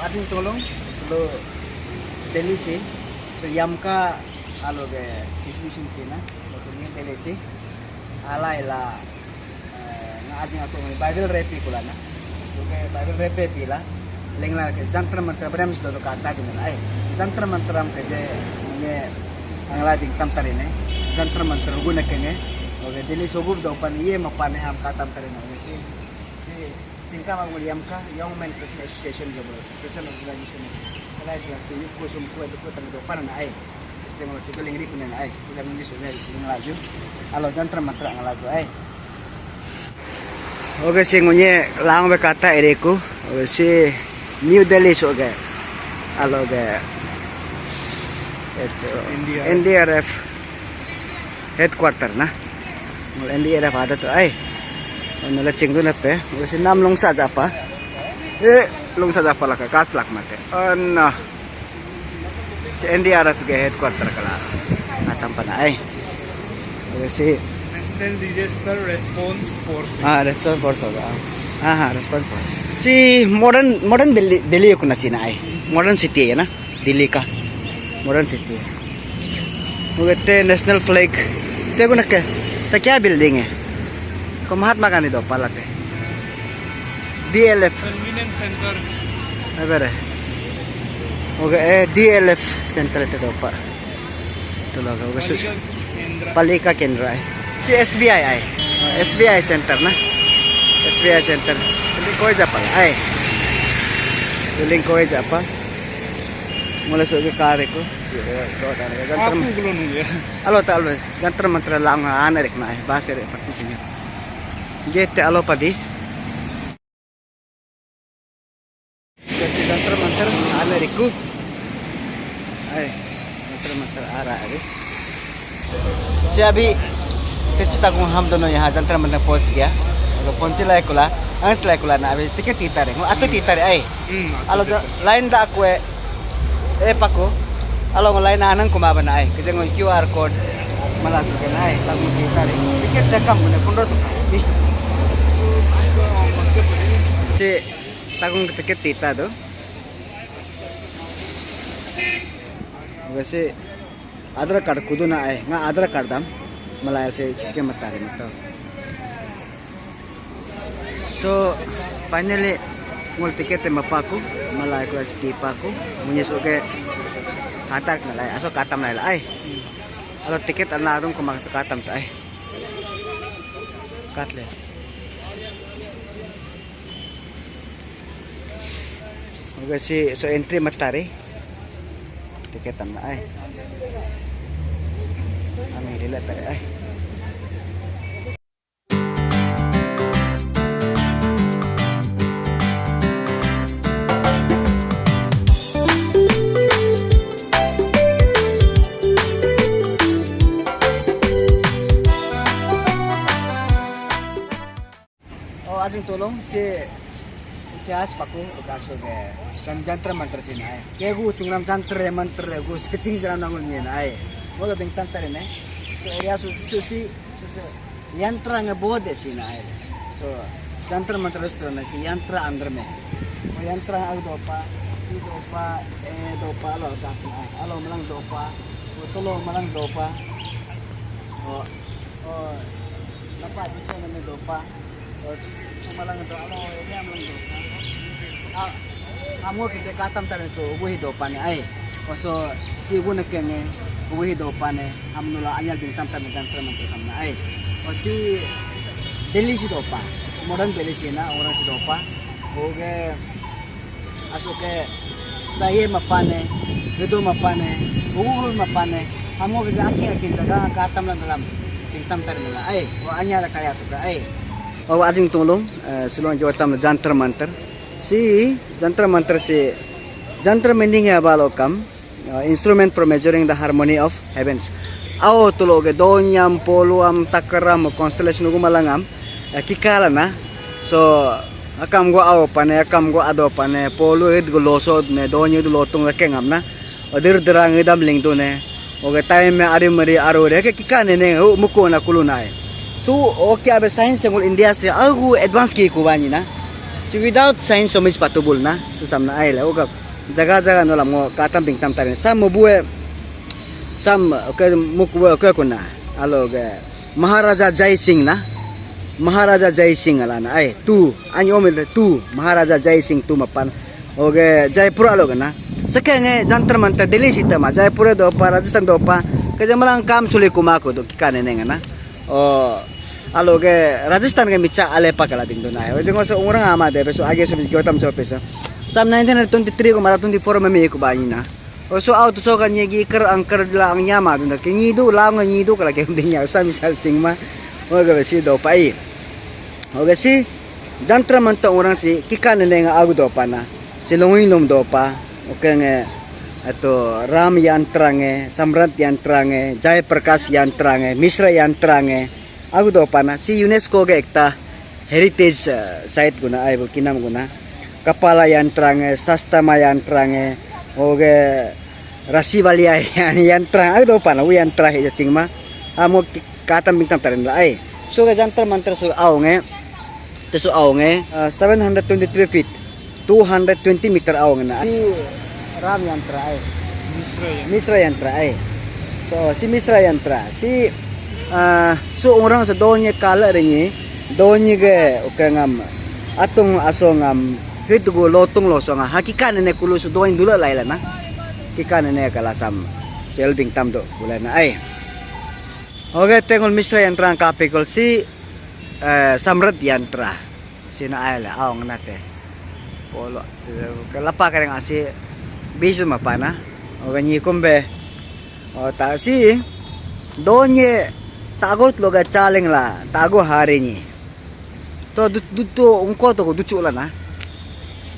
ajing tolong selo Delhi se so yamka aloge distribution se na lokoni Delhi se ala ila na ajing aku Bible rap kula na oke Bible rap pila lengla ke jantra mantra bram sto to kata din ai jantra mantra am ke je ne angla ding tam tare ne jantra mantra guna ke ne oke Delhi sobub do pan ye mapan ham katam tare na se Jingka mangul yamka young men person association jabo person organization kala dia se yuko sum ko do ko tan do pan na ai este mo se ko lingri kunen ai udah mindi so ne ngalaju alo jantra mantra ngalaju ai oke sing ngunye lang be kata ereku oke si New Delhi so ge alo ge NDRF headquarter na NDRF ada tu ai nala cingdu na pe kasi nam longsa japa longsa japa laka kas lak mate anna si NDRF ke headquarter kala atam pana ai kasi National Disaster Response Force. response force response force si modern Delhi ko na sina ai modern city ya na Delhi ka modern city mugate national flag te ko na ke ta kya building hai ko Mahatma Gandhi do palate DLF Convenience Center. Avere oke DLF center te do pa to logo Palika Kendra si SBI ai SBI center na SBI center ini koi japa ai link koi japa mula so ke kare ko si do jantar Aku belum ya. alo ta alo jantar mantra lang ana rek na ai base re partinya Jete alo padi. Kasi jantar mantar ana riku. Ay, jantar mantar ara ari. Si अभी तेचता को हम दोनों यहाँ जंतर मंतर पहुंच गया और पहुंचे लायक कुला अंश लायक कुला ना अभी टिकट तीता रे aku तीता रे ay alo lain da aku paku alo lain anang kumaba na ay kasi ng QR code malasuk na ay lagu तीता रे tiket dekam punya pundor tu si takung tiket tita do वैसे आधार कार्ड खुद ना आए ना आधार कार्ड दाम मला ऐसे किसके मत तारे मत so finally ngol tiket mapaku मला को ST paku munya soke hatak na lai aso katam lai ai alo tiket ana arung ko maksa katam ta ai katle Kasi so entry matari tiketan na ay ami dila tari ay oh ajing tolong si आज पाको कासो के संजंत्र मंत्र से नाय के गु चिंगराम जंत्र मंत्र गु सचिंग जरा नंगल ने नाय मोला बेंतन तरे ने तो एरिया सुसी यंत्र अंग बहुत देसी नाय सो जंत्र मंत्र रस्त्र ने यंत्र अंदर में वो यंत्र अग दोपा ए दोपा लो का alo malang dopa tolo malang dopa o lapa dito na dopa malang do alo ini malang dopa amo kise katam taran so ubuhi dopane ai oso si buna kenge ubuhi dopane amnula anyal bintang taran jantra mantra samna ai osi Delhi si dopa modern Delhi si na orang si dopa oge asuke saye mapane redo mapane ugul mapane amo kise akin jaga katam lan dalam bintang taran na ai o anyal kaya to ai o ajing tolong sulong jotam jantra mantra si jantra mantra si jantra meaning abalokam instrument for measuring the harmony of heavens ao tuloge donyam poluam takaram constellation gumalangam kikala na so akam go ao pane akam go ado pane polu ed go losod ne donyu du lotung la kengam na odir dirang idam ling tu ne oge time me ari mari aro re ke kikane ne muko na kulunai so okay abe science ngul India se agu advance ki ku bani na So without science so mis patubul na susam na ay la uga jaga no la mo katam bing tam tarin sam mo buwe sam ke mukwe ke kuna aloge Maharaja Jai Singh na Maharaja Jai Singh ala na ay tu anyo omil tu Maharaja Jai Singh tu mapan oge Jaipur aloge na sakenge jantar mantar Delhi sita ma Jaipur do pa Rajasthan do pa kaje malang kam sule kumako do kikane nenga na o aloge Rajasthan ke micha ale pa kala ding do na ay jengo so orang ama de so age so gyotam so pesa sam 1923 ko mara 24 mami ko ba na o so out so kan yegi ker angker la ang nyama do na kinyidu la ng nyidu kala ke binya sa misal singma oge besi do pa i oge si jantra manta orang si kikane nenga agu do pa na si longilom do pa oke nge atau Ram yantra nge Samrat yantra nge Jai Prakash yantra nge Mishra yantra nge aku do pana si UNESCO ge ekta heritage site guna ai kinam guna Kapala yantra nge Sastama yantra nge oge Rasivalia yantra aku do pana u yantra he singma amo katam bingtam tarin la ai so ge jantar mantra so au nge teso au nge 723 feet 220 meter au nge na si Ram yantra ay Misra yantra ay so si Misra yantra si so orang sa donya kala ringi donya ge ukangam atong asongam hitugo lotong losonga hakikan ne kulo so doin dula laila na kikan ne kala sam selbing tamdo bulana ay oge tengol Misra yantra ang kapikol si Samrat yantra sina ayla aong nate polo kalapa ka nga si biso mapana o ganyi kumbe o ta si donye tagot loga chaleng la tago hari ni to duto ungko to ducu la na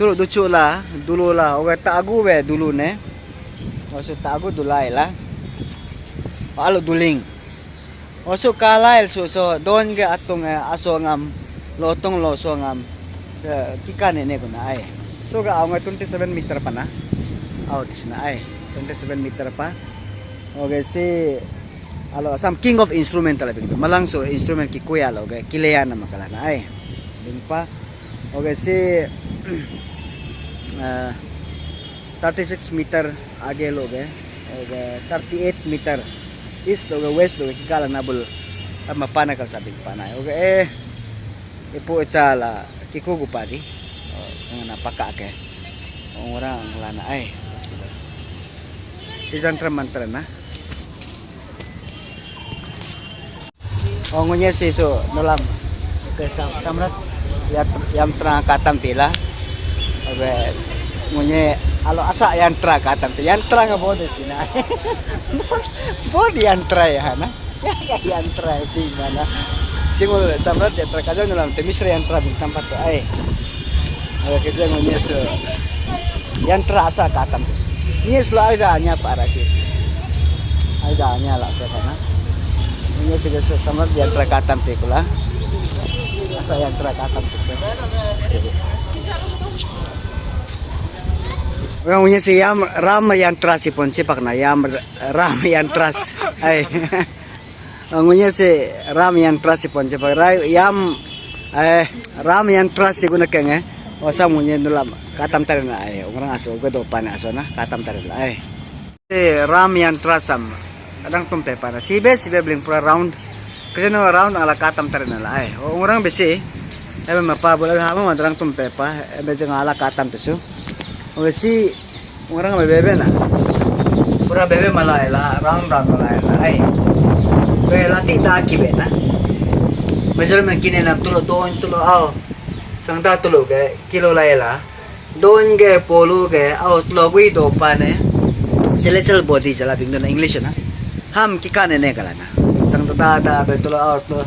tulo ducu la dulu la o tago we dulu ne o so tago dulai la alo duling o so kalail so don ge atong aso ngam lotong loso ngam kikane ne kuna ai so ga ang 27 meter pa na out na ay 27 meter pa okay si alo sam king of instrument talaga dito malangso instrument ki kuya lo okay kileyan na makala na ay din pa okay si 36 meter age lo okay 38 meter east lo west lo kikala na bul mapana kal sabi pa na okay ipo itsala kikugo pa di napaka ke orang lana ay si jantra mantra na ongonya si so nolam ke Samrat yantra katam pila oke ngunye alo asa yantra katam si yantra nga bode sina bode yantra ya na ya yantra si mana singul Samrat yantra kajo nolam temisra yantra bintang pat ay oke kasi ngunye so yantra asa katam ini selalu hanya para sih ada hanya lah karena ini juga sama yantra katam pekula asa yantra katam tuh orang punya si yam ram yantra si pon sipak na yam ram yantras ay orang punya si ram yantra si pon sipak yam ram yantras si guna kenge osa munye nulam katam tarin na ay orang aso gado pa na aso na katam tarin na ay Ram yantra sam adang tumpe para sibe bling pura round kasi no round ala katam tarin na ay orang besi ebe mapabula hamo madrang tumpe pa ebe jeng ala katam tusu o si orang bebe na pura bebe malay la round malay la ay bela tita kibe na mesel man kinenam tulo doon tulo aw sangta tulo ke kilo laila don ke polo ke out logui do pane celestial body sala bing na English na ham kikane ne kala na tang da be tulo out lo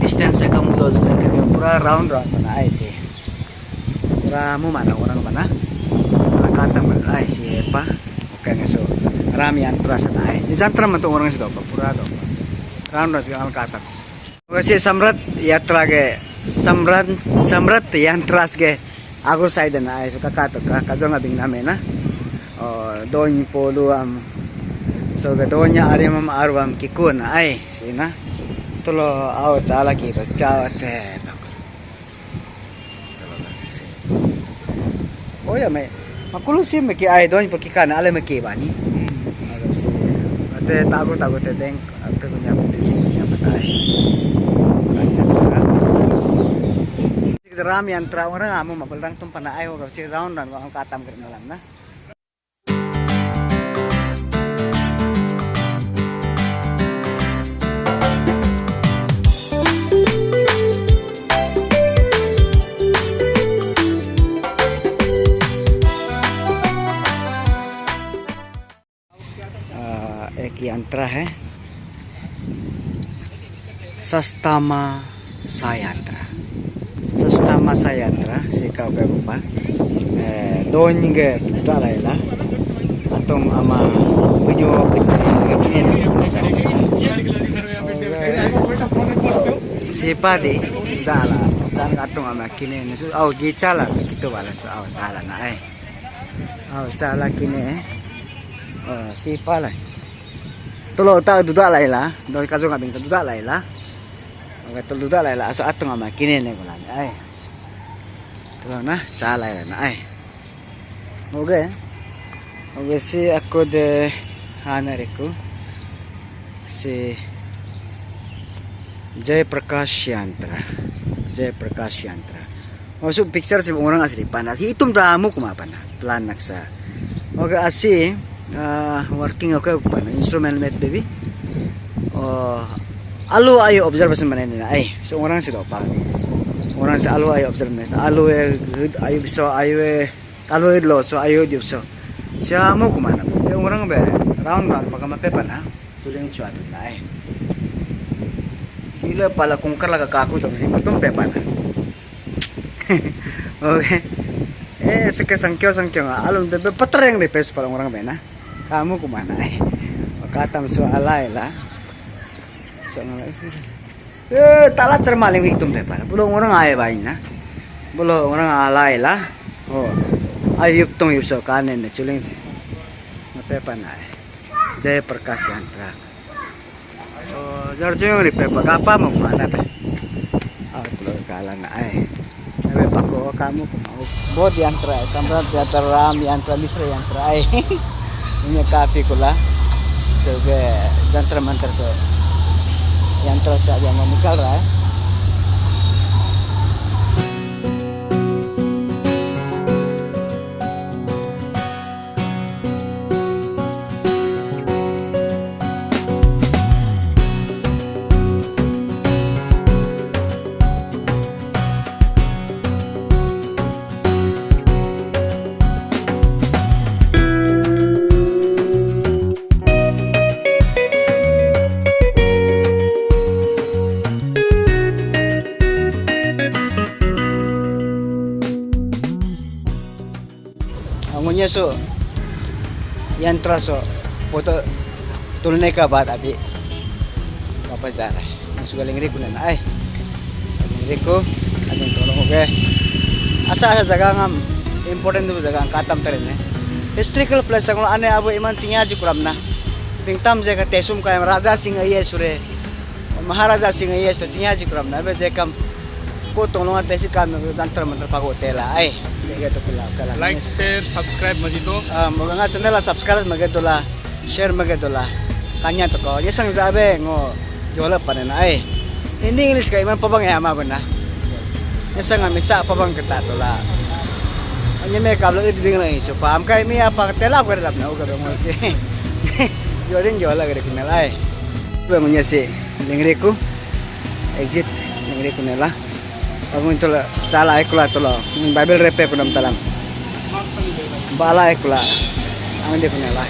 distance ka mo do ke pura round na ai si pura mo mana orang mana nakatang man ai si pa okay so rami ang trasa na ai jantra man to orang si do pura do round ang katang kasi Samrat yatra ke Samrat yantras ke ako side na ay so kakato kajo nga bing namin na doon polo so doon niya ari mam arwam kikun ay sina tulo out ala ki bas kawat bakul tulo ya may makulusi may ki ay doon pagkikan ale may ki bani. Ate tago te deng ate kunya patay. Rami antra orang amo mabalang tum panaay ho kasi round ran ang katam kir na lang na. एक यंत्र है Sastama Sayantra. Sastama Sayantra si kau berupa doon ge talaila atong ama bunyo kini si padi dala san atong ama kini su au gicala gitu bala su au sala na au sala kini si pala tulo ta duda laila do kaso ngabing duda laila okay tulo duda laila aso atong ama kini ne kulan tulo na chala na okay si ako de hanariku si Jay Prakash Yantra so picture si orang asli panas itum tamu kumapan plan naksa okay asi working okay pan instrument met baby alu ayo observation manen so orang si dopa orang si alu ayo observation alu ayo bisa ayo alu lo so ayo so siya mo kumana orang be round pag mapepan tuling chuat na gila pala kungkar laga kaku to si patung pepan okay sangkyo alum de patreng de pes para orang be na kamu kumana katam so alaila so tala cermaling hitum de para belum orang ay bain na belum orang alaila ayup tong yup so kanen na chuling mate panay Jay Prakash Yantra so jarjo yung ripe pagapa mo kumana pe tulo kala na sabi pa ko kamu kumau bod yantra samrat yatra ram yantra misra yantra punya kapi kula so ge jantra mantra so yantra sa yang nikal ra Amunnya so yantra so foto tulne ka bat abi apa sara sudah lengri kunan lengri ko adon tolong oke asa jaga ngam important tu jaga katam teren historical place ang ane abo iman tingya ji kuramna pingtam jaga tesum kayam raja singh aye sure maharaja singh aye so tingya ji kuramna be jakam ko tolongan basic kam jantar mantar pag hotel like share subscribe majito mga channel la subscribe magetola share magetola kanya to ko yesang sabe ngo jola panen hindi English kay man pabang ama bana yesang amisa pabang kita tola anya me kablo it bing lang iso pam kay mi apa tela ko rap na uga mo si jorin jola gre kunel be munya si lingre ko exit lingre kunela Aku itu lah cala ekula tu lah, Bible repe pun dalam. Bala ekula, aman dia punya lah.